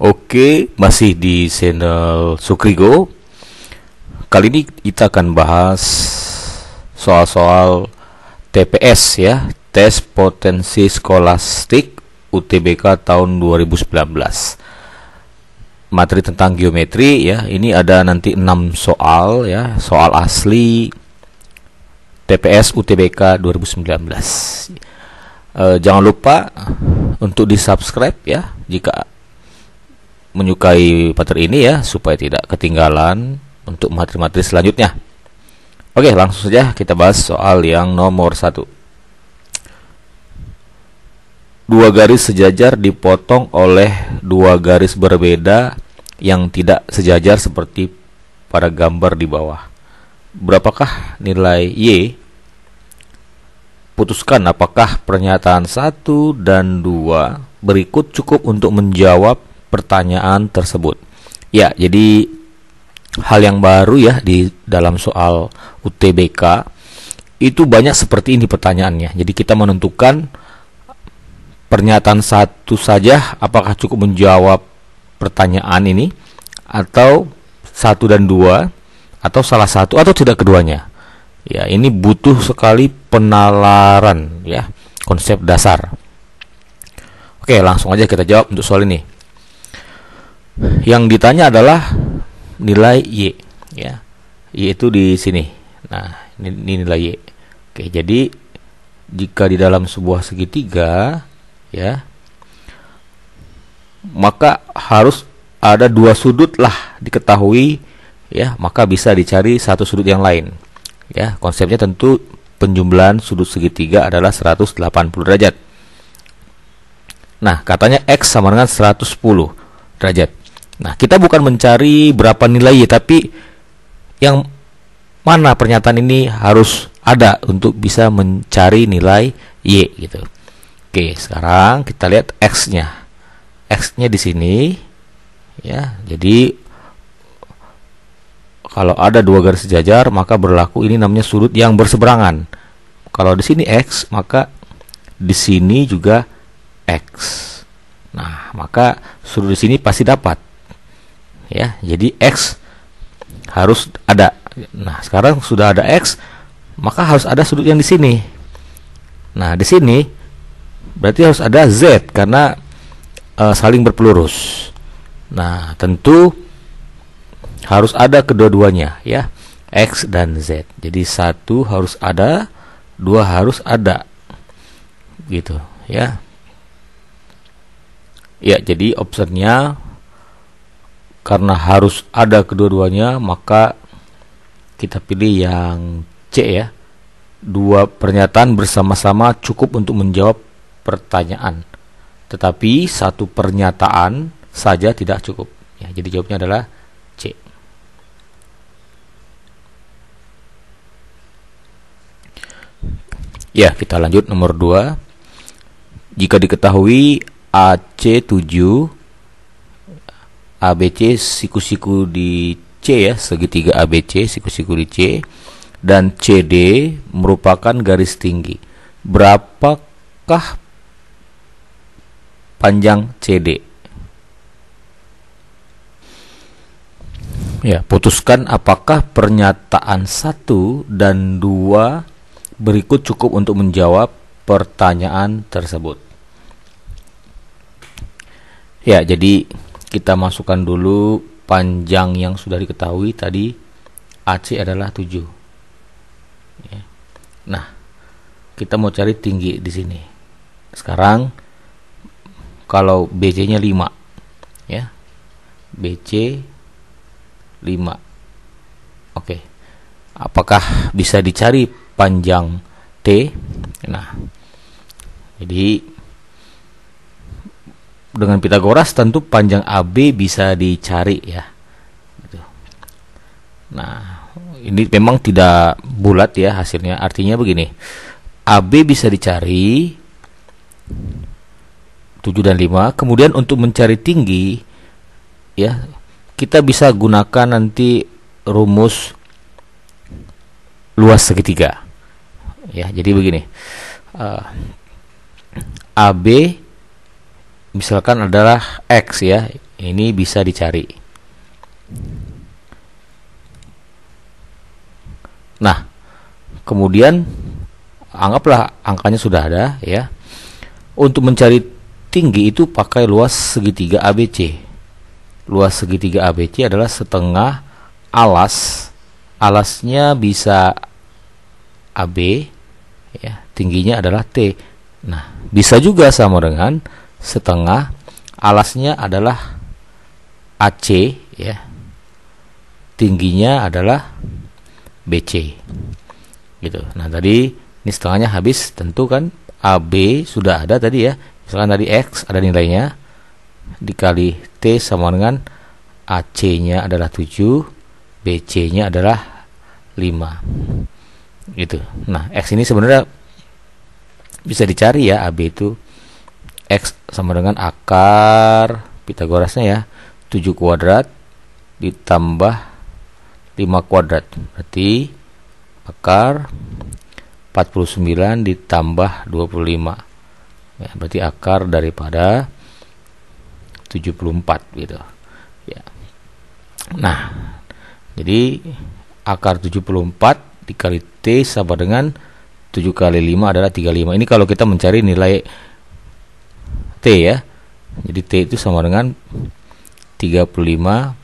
Oke, masih di channel Sukrigo. Kali ini kita akan bahas soal-soal TPS ya, tes potensi skolastik UTBK tahun 2019. Materi tentang geometri ya. Ini ada nanti 6 soal ya, soal asli TPS UTBK 2019. Jangan lupa untuk di-subscribe ya jika menyukai materi ini ya, supaya tidak ketinggalan untuk materi-materi selanjutnya. Oke, langsung saja kita bahas soal yang nomor 1. Dua garis sejajar dipotong oleh dua garis berbeda yang tidak sejajar seperti pada gambar di bawah. Berapakah nilai Y? Putuskan apakah pernyataan 1 dan 2 berikut cukup untuk menjawab pertanyaan tersebut. Ya, jadi hal yang baru ya di dalam soal UTBK itu banyak seperti ini pertanyaannya. Jadi kita menentukan pernyataan 1 saja apakah cukup menjawab pertanyaan ini, atau 1 dan 2, atau salah satu atau tidak keduanya. Ya, ini butuh sekali penalaran ya, konsep dasar. Oke, langsung aja kita jawab untuk soal ini. Yang ditanya adalah nilai Y ya. Y itu di sini. Nah, ini nilai Y. Oke, jadi jika di dalam sebuah segitiga ya, maka harus ada dua sudut lah diketahui ya, maka bisa dicari satu sudut yang lain. Ya, konsepnya tentu penjumlahan sudut segitiga adalah 180 derajat. Nah, katanya X sama dengan 110 derajat. Nah, kita bukan mencari berapa nilai Y, tapi yang mana pernyataan ini harus ada untuk bisa mencari nilai Y gitu. Oke, sekarang kita lihat X-nya. X-nya di sini ya. Jadi kalau ada dua garis sejajar, maka berlaku ini namanya sudut yang berseberangan. Kalau di sini X, maka di sini juga X. Nah, maka sudut di sini pasti dapat. Ya, jadi X harus ada. Nah, sekarang sudah ada X, maka harus ada sudut yang di sini. Nah, di sini berarti harus ada Z karena saling berpelurus. Nah, tentu harus ada kedua-duanya ya, X dan Z. Jadi 1 harus ada, 2 harus ada. Gitu ya. Ya, jadi optionnya karena harus ada kedua-duanya, maka kita pilih yang C ya. Dua pernyataan bersama-sama cukup untuk menjawab pertanyaan, tetapi satu pernyataan saja tidak cukup ya. Jadi jawabnya adalah C. Ya, kita lanjut nomor 2. Jika diketahui AC 7, ABC siku-siku di C ya, segitiga ABC siku-siku di C, dan CD merupakan garis tinggi. Berapakah panjang CD? Ya, putuskan apakah pernyataan 1 dan 2 berikut cukup untuk menjawab pertanyaan tersebut. Ya, jadi kita masukkan dulu panjang yang sudah diketahui tadi. AC adalah 7 ya. Nah, kita mau cari tinggi di sini. Sekarang kalau BC nya 5 ya, BC 5. Oke, apakah bisa dicari panjang T? Nah, jadi dengan Pitagoras tentu panjang AB bisa dicari ya. Nah, ini memang tidak bulat ya hasilnya. Artinya begini, AB bisa dicari 7 dan 5. Kemudian untuk mencari tinggi ya, kita bisa gunakan nanti rumus luas segitiga ya. Jadi begini, AB misalkan adalah X ya, Ini bisa dicari. Nah, kemudian anggaplah angkanya sudah ada ya. Untuk mencari tinggi itu pakai luas segitiga ABC. Luas segitiga ABC adalah setengah alas. Alasnya bisa AB ya, tingginya adalah T. Nah, bisa juga sama dengan setengah alasnya adalah AC ya. Tingginya adalah BC. Gitu. Nah, tadi ini setengahnya habis, tentu kan AB sudah ada tadi ya. Misalkan tadi X ada nilainya dikali T sama dengan AC-nya adalah 7, BC-nya adalah 5. Gitu. Nah, X ini sebenarnya bisa dicari ya. AB itu X sama dengan akar Pitagorasnya ya, 7 kuadrat ditambah 5 kuadrat. Berarti akar 49 ditambah 25. Ya, berarti akar daripada 74 gitu. Ya. Nah, jadi akar 74 dikali T sama dengan 7 kali 5 adalah 35. Ini kalau kita mencari nilai T ya. Jadi T itu sama dengan 35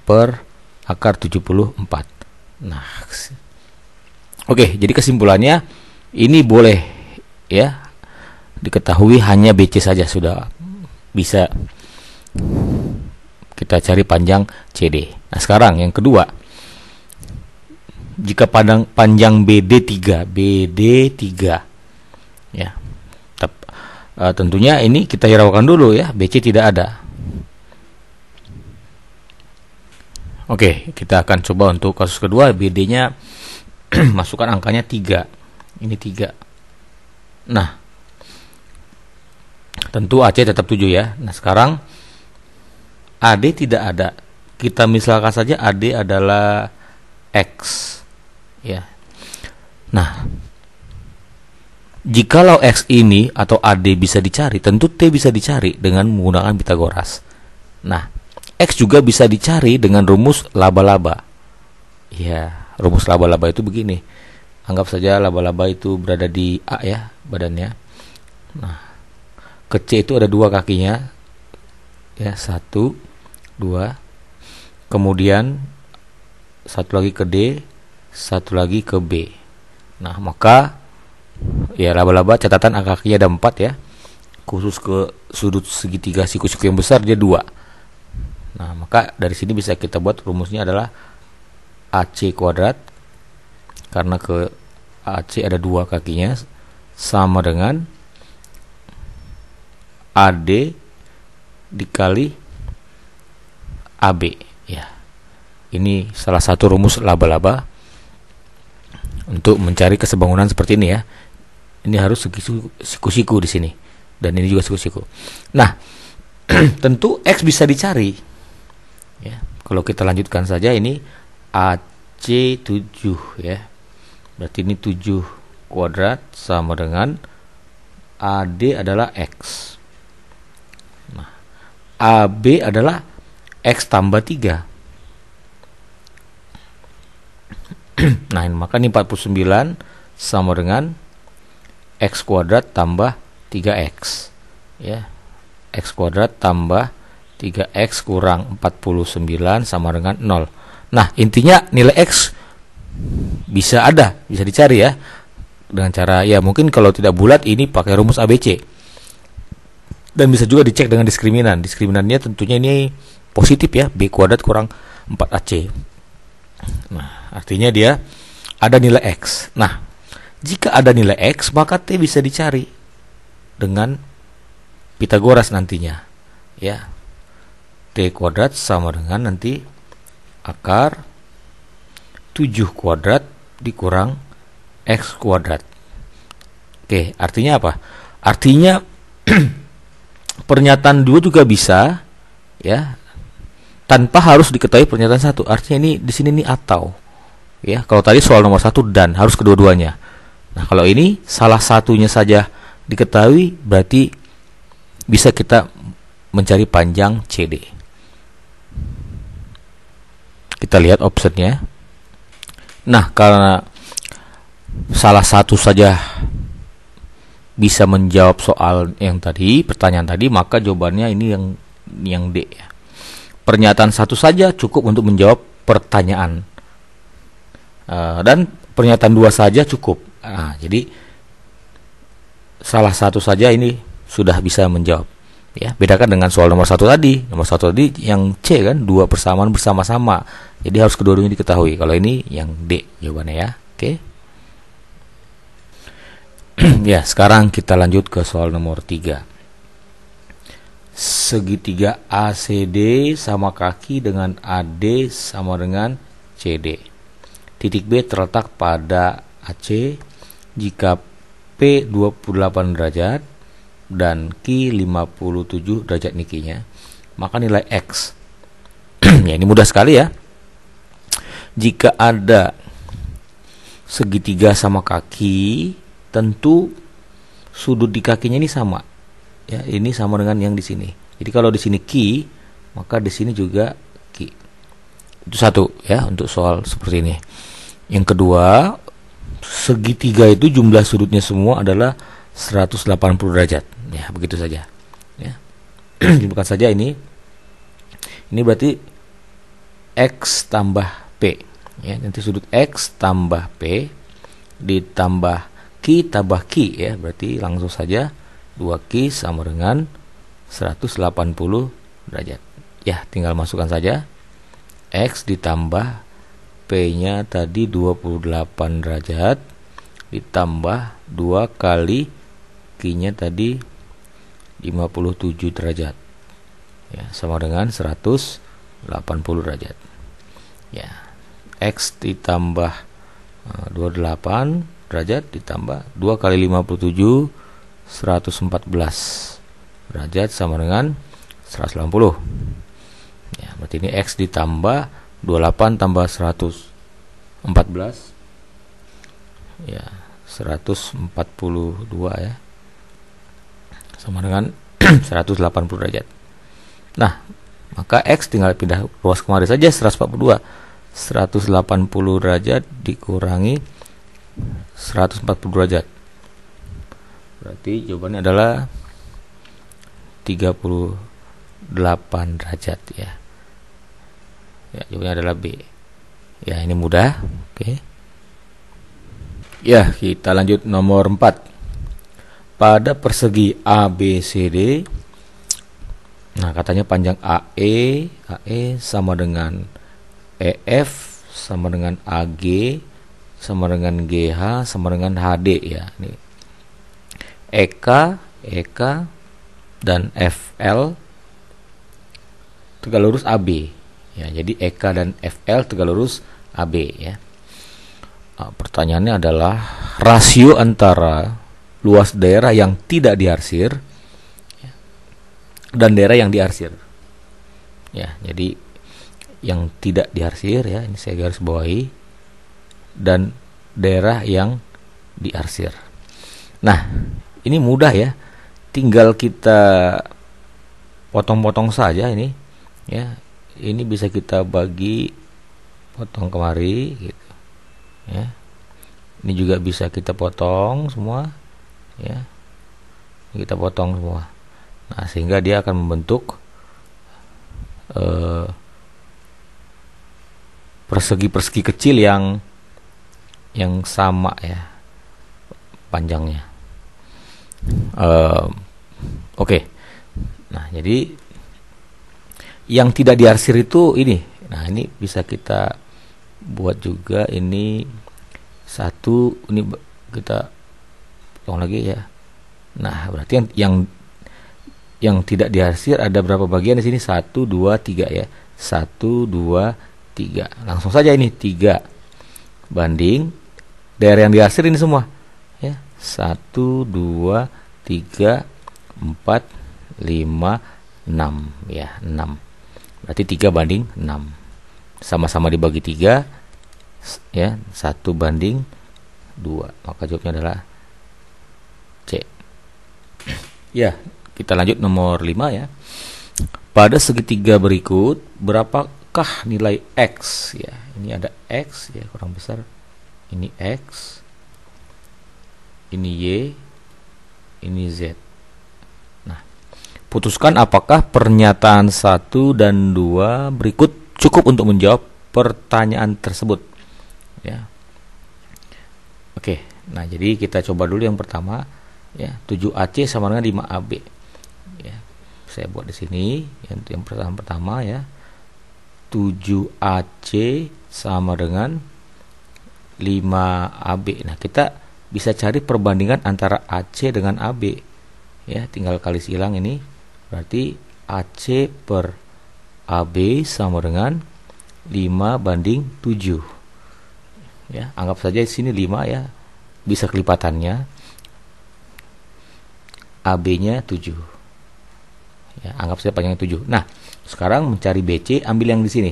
per akar 74. Nah, oke, jadi kesimpulannya ini boleh ya diketahui hanya BC saja sudah bisa kita cari panjang CD. Nah, sekarang yang kedua, jika panjang BD3 ya, tentunya ini kita hiraukan dulu ya, BC tidak ada. Oke, kita akan coba untuk kasus kedua, BD-nya masukkan angkanya 3. Ini 3. Nah, tentu AC tetap 7 ya. Nah, sekarang AD tidak ada. Kita misalkan saja AD adalah X ya. Nah, jikalau X ini atau AD bisa dicari, tentu T bisa dicari dengan menggunakan Pitagoras. Nah, X juga bisa dicari dengan rumus laba-laba. Ya, rumus laba-laba itu begini. Anggap saja laba-laba itu berada di A ya, badannya. Nah, ke C itu ada 2 kakinya. Ya, 1, 2. Kemudian satu lagi ke D, satu lagi ke B. Nah, maka ya laba-laba catatan kakinya ada 4 ya. Khusus ke sudut segitiga siku-siku yang besar dia 2. Nah, maka dari sini bisa kita buat rumusnya adalah AC kuadrat, karena ke AC ada 2 kakinya, sama dengan AD dikali AB ya. Ini salah satu rumus laba-laba untuk mencari kesebangunan seperti ini ya. Ini harus siku-siku di sini, dan ini juga siku-siku. Nah, tentu X bisa dicari ya. Kalau kita lanjutkan saja, ini AC 7 ya. Berarti ini 7 kuadrat sama dengan AD adalah X. Nah, AB adalah X tambah 3. Nah, maka ini 49 sama dengan X kuadrat tambah 3X ya. X kuadrat tambah 3X kurang 49 sama dengan 0. Nah, intinya nilai X bisa ada, bisa dicari ya, dengan cara ya mungkin kalau tidak bulat ini pakai rumus ABC, dan bisa juga dicek dengan diskriminan. Diskriminannya tentunya ini positif ya, B kuadrat kurang 4AC. Nah, artinya dia ada nilai X. Nah, jika ada nilai X, maka T bisa dicari dengan Pitagoras nantinya ya. T kuadrat sama dengan nanti akar 7 kuadrat dikurang X kuadrat. Oke, artinya apa? Artinya pernyataan 2 juga bisa ya, tanpa harus diketahui pernyataan 1. Artinya ini di sini nih atau ya. Kalau tadi soal nomor 1 dan harus kedua-duanya. Nah, kalau ini salah satunya saja diketahui, berarti bisa kita mencari panjang CD. Kita lihat optionnya. Nah, karena salah satu saja bisa menjawab soal yang tadi, pertanyaan tadi, maka jawabannya ini yang D ya. Pernyataan satu saja cukup untuk menjawab pertanyaan, dan pernyataan dua saja cukup. Jadi salah satu saja ini sudah bisa menjawab. Ya, bedakan dengan soal nomor satu tadi. Nomor satu tadi yang C kan, dua persamaan bersama-sama. Jadi harus kedua-duanya diketahui. Kalau ini yang D jawabannya ya. Oke. Ya, sekarang kita lanjut ke soal nomor 3. Segitiga ACD sama kaki dengan AD sama dengan CD. Titik B terletak pada AC jika P 28 derajat dan Q 57 derajat nikinya, maka nilai X. Ya, ini mudah sekali ya. Jika ada segitiga sama kaki, tentu sudut di kakinya ini sama. Ya, ini sama dengan yang di sini. Jadi kalau di sini Q, maka di sini juga Q. Itu satu ya untuk soal seperti ini. Yang kedua, segitiga itu jumlah sudutnya semua adalah 180 derajat. Ya, begitu saja. Ya. Bukan saja ini berarti X tambah P. Ya, nanti sudut X tambah P ditambah Q tambah Q ya, berarti langsung saja 2Q sama dengan 180 derajat. Ya, tinggal masukkan saja X ditambah P-nya tadi 28 derajat ditambah 2 kali Q-nya tadi 57 derajat. Ya, sama dengan 180 derajat. Ya, X ditambah 28 derajat ditambah 2 kali 57 114 derajat sama dengan 180. Ya, berarti ini X ditambah 28 tambah 114 ya 142 ya, sama dengan 180 derajat. Nah, maka X tinggal pindah ruas kemari saja, 142. 180 derajat dikurangi 140 derajat. Berarti jawabannya adalah 38 derajat ya. Ya, jawabannya adalah B. Ya, ini mudah. Oke. Ya, kita lanjut nomor 4. Pada persegi ABCD, nah katanya panjang AE sama dengan EF sama dengan AG sama dengan GH sama dengan HD ya. Ini EK dan FL tegak lurus AB. Ya, jadi EK dan FL tegak lurus AB ya. Pertanyaannya adalah rasio antara luas daerah yang tidak diarsir dan daerah yang diarsir. Ya, jadi yang tidak diarsir ya, ini saya garis bawahi, dan daerah yang diarsir. Nah, ini mudah ya. Tinggal kita potong-potong saja ini ya. Ini bisa kita bagi, potong kemari gitu. Ya. Ini juga bisa kita potong semua ya. Kita potong semua. Nah, sehingga dia akan membentuk persegi-persegi kecil yang sama ya panjangnya. Oke. Nah, jadi yang tidak diarsir itu ini. Nah, ini bisa kita buat juga, ini satu, ini kita potong lagi ya. Nah, berarti yang tidak diarsir ada berapa bagian di sini? 1 2 3 ya. 1 2 3. Langsung saja ini 3 banding daerah yang diarsir ini semua ya. 1 2 3 4 5 6 ya, 6. Berarti 3 banding 6. Sama-sama dibagi 3 ya, 1 banding 2. Maka jawabnya adalah C. Ya, kita lanjut nomor 5 ya. Pada segitiga berikut, berapa putuskah nilai X ya. Ini ada X ya, kurang besar. Ini X, ini Y, ini Z. Nah, putuskan apakah pernyataan 1 dan 2 berikut cukup untuk menjawab pertanyaan tersebut ya. Oke, nah jadi kita coba dulu yang pertama ya, 7AC sama dengan 5AB ya. Saya buat di sini yang pertama ya. 7AC sama dengan 5AB. Nah, kita bisa cari perbandingan antara AC dengan AB ya, tinggal kali silang ini, berarti AC per AB sama dengan 5/7 ya. Anggap saja di sini 5 ya, bisa kelipatannya, AB-nya 7 ya, anggap saja panjangnya 7. Nah, sekarang mencari BC, ambil yang di sini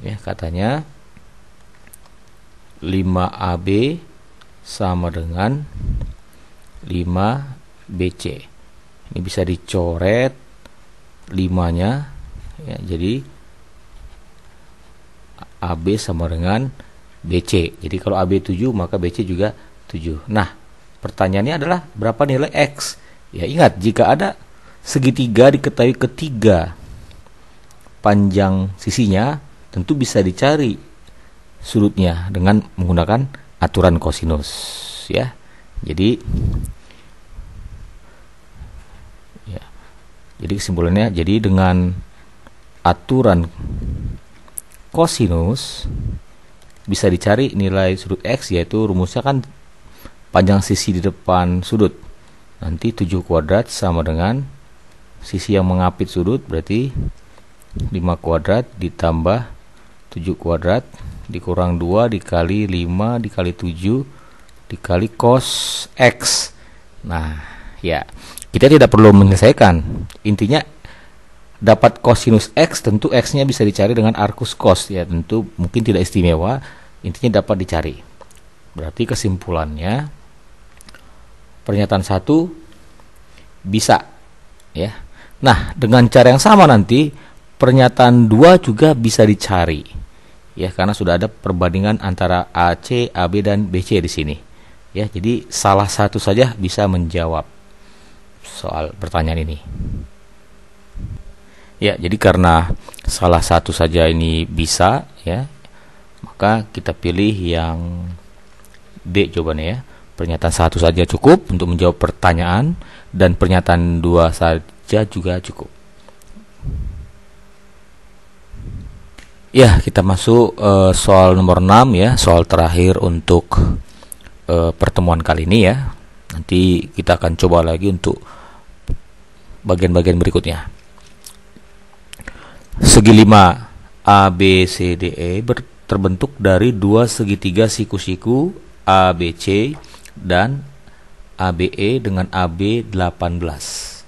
ya, katanya 5AB sama dengan 5BC. Ini bisa dicoret 5-nya ya, jadi AB sama dengan BC. Jadi kalau AB 7 maka BC juga 7. Nah, pertanyaannya adalah berapa nilai X? Ya, ingat, jika ada segitiga diketahui ketiga panjang sisinya, tentu bisa dicari sudutnya dengan menggunakan aturan kosinus ya. Jadi kesimpulannya, jadi dengan aturan kosinus bisa dicari nilai sudut X, yaitu rumusnya kan panjang sisi di depan sudut. Nanti 7 kuadrat sama dengan sisi yang mengapit sudut, berarti 5 kuadrat ditambah 7 kuadrat dikurang 2 dikali 5 dikali 7 dikali cos X. Nah ya, kita tidak perlu menyelesaikan, intinya dapat kosinus X, tentu X nya bisa dicari dengan arcus cos ya, tentu mungkin tidak istimewa, intinya dapat dicari. Berarti kesimpulannya pernyataan 1 bisa ya. Nah, dengan cara yang sama nanti pernyataan 2 juga bisa dicari ya, karena sudah ada perbandingan antara AC, AB dan BC di sini ya. Jadi salah satu saja bisa menjawab soal pertanyaan ini ya. Jadi karena salah satu saja ini bisa ya, maka kita pilih yang D jawabannya ya. Pernyataan 1 saja cukup untuk menjawab pertanyaan, dan pernyataan 2 saja juga cukup. Ya, kita masuk soal nomor 6 ya, soal terakhir untuk pertemuan kali ini ya. Nanti kita akan coba lagi untuk bagian-bagian berikutnya. Segi 5 ABCDE terbentuk dari 2 segitiga siku-siku ABC dan ABE dengan AB 18.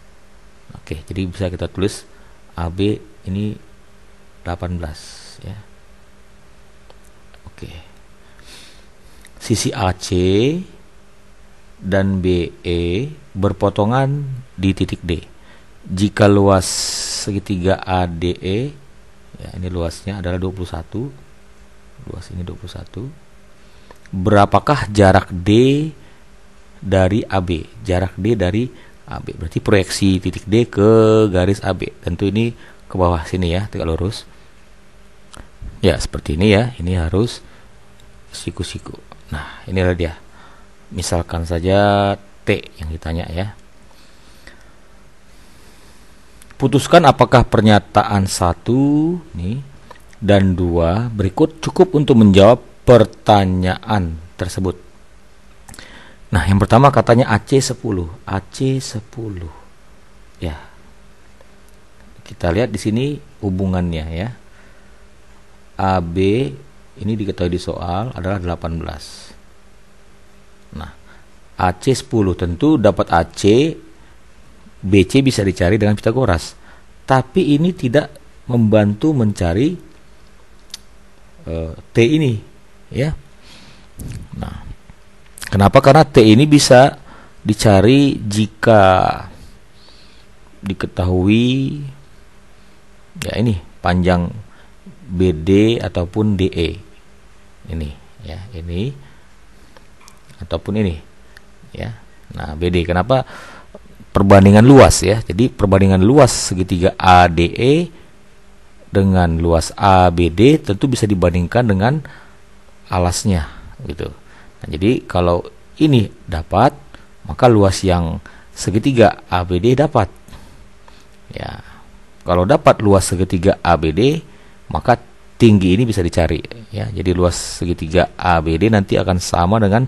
Oke, jadi bisa kita tulis AB ini 18 ya. Oke. Sisi AC dan BE berpotongan di titik D. Jika luas segitiga ADE ya, ini luasnya adalah 21. Luas ini 21. Berapakah jarak D dari AB? Jarak D dari AB berarti proyeksi titik D ke garis AB. Tentu ini ke bawah sini ya, tegak lurus. Ya, seperti ini ya. Ini harus siku-siku. Nah, inilah dia. Misalkan saja T yang ditanya ya. Putuskan apakah pernyataan 1 nih dan 2 berikut cukup untuk menjawab pertanyaan tersebut. Nah, yang pertama katanya AC10. AC10. Ya. Kita lihat di sini hubungannya ya. AB ini diketahui di soal adalah 18. Nah, AC10 tentu dapat AC, BC bisa dicari dengan Pitagoras. Tapi ini tidak membantu mencari T ini ya. Nah, kenapa? Karena T ini bisa dicari jika diketahui ya, ini panjang BD ataupun DE. Ini ya, ini ataupun ini ya. Nah, BD kenapa? Perbandingan luas ya. Jadi perbandingan luas segitiga ADE dengan luas ABD tentu bisa dibandingkan dengan alasnya gitu. Nah, jadi kalau ini dapat, maka luas yang segitiga ABD dapat. Ya. Kalau dapat luas segitiga ABD, maka tinggi ini bisa dicari ya. Jadi luas segitiga ABD nanti akan sama dengan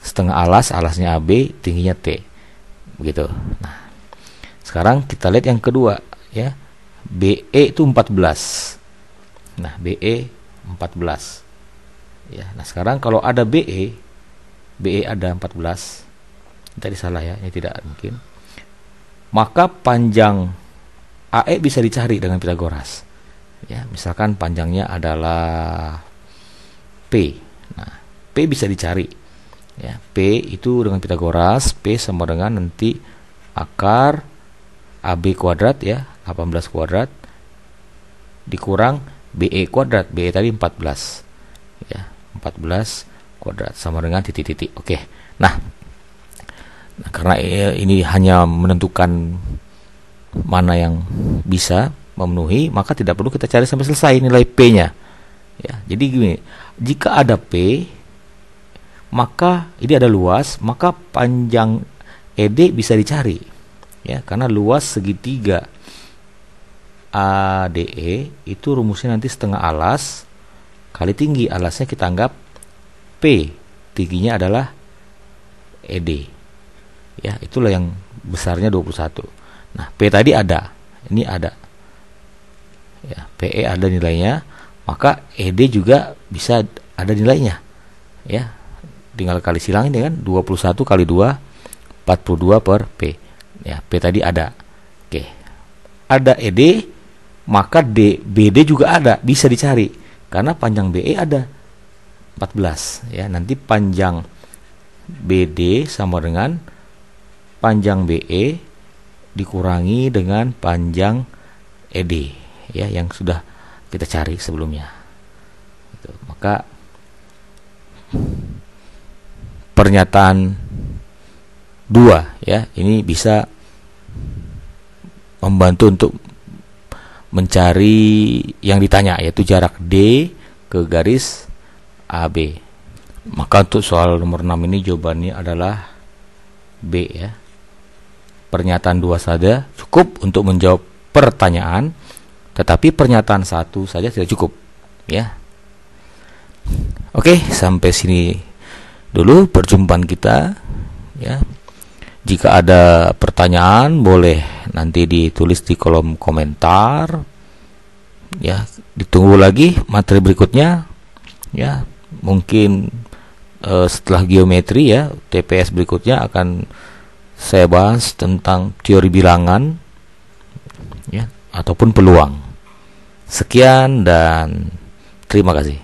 setengah alas, alasnya AB, tingginya T. Begitu. Nah, sekarang kita lihat yang kedua ya. BE itu 14. Nah, BE 14. Ya, nah sekarang kalau ada BE ada 14. Tadi salah ya, ini tidak mungkin. Maka panjang AE bisa dicari dengan Pitagoras. Ya, misalkan panjangnya adalah P. Nah, P bisa dicari. Ya, P itu dengan Pitagoras, P sama dengan nanti akar AB kuadrat ya, 18 kuadrat dikurang BE kuadrat. BE tadi 14. Ya, 14 kuadrat sama dengan titik-titik. Oke. Nah, karena ini hanya menentukan mana yang bisa memenuhi, maka tidak perlu kita cari sampai selesai nilai P-nya. Ya, jadi gini, jika ada P, maka ini ada luas, maka panjang ED bisa dicari. Ya, karena luas segitiga ADE itu rumusnya nanti setengah alas kali tinggi. Alasnya kita anggap P, tingginya adalah ED. Ya, itulah yang besarnya 21. Nah, P tadi ada, ini ada. Ya, PE ada nilainya, maka ED juga bisa ada nilainya. Ya, tinggal kali silang ini kan, 21 kali 2 42 per P. Ya, P tadi ada. Oke. Ada ED, maka BD juga ada, bisa dicari. Karena panjang BE ada 14. Ya, nanti panjang BD sama dengan panjang BE dikurangi dengan panjang ED ya, yang sudah kita cari sebelumnya. Gitu. Maka pernyataan 2 ya, ini bisa membantu untuk mencari yang ditanya, yaitu jarak D ke garis AB. Maka untuk soal nomor 6 ini jawabannya adalah B ya. Pernyataan 2 saja cukup untuk menjawab pertanyaan, tetapi pernyataan 1 saja tidak cukup ya. Oke, sampai sini dulu perjumpaan kita ya. Jika ada pertanyaan boleh nanti ditulis di kolom komentar ya. Ditunggu lagi materi berikutnya ya. Mungkin setelah geometri ya, TPS berikutnya akan saya bahas tentang teori bilangan ya, ataupun peluang. Sekian dan terima kasih.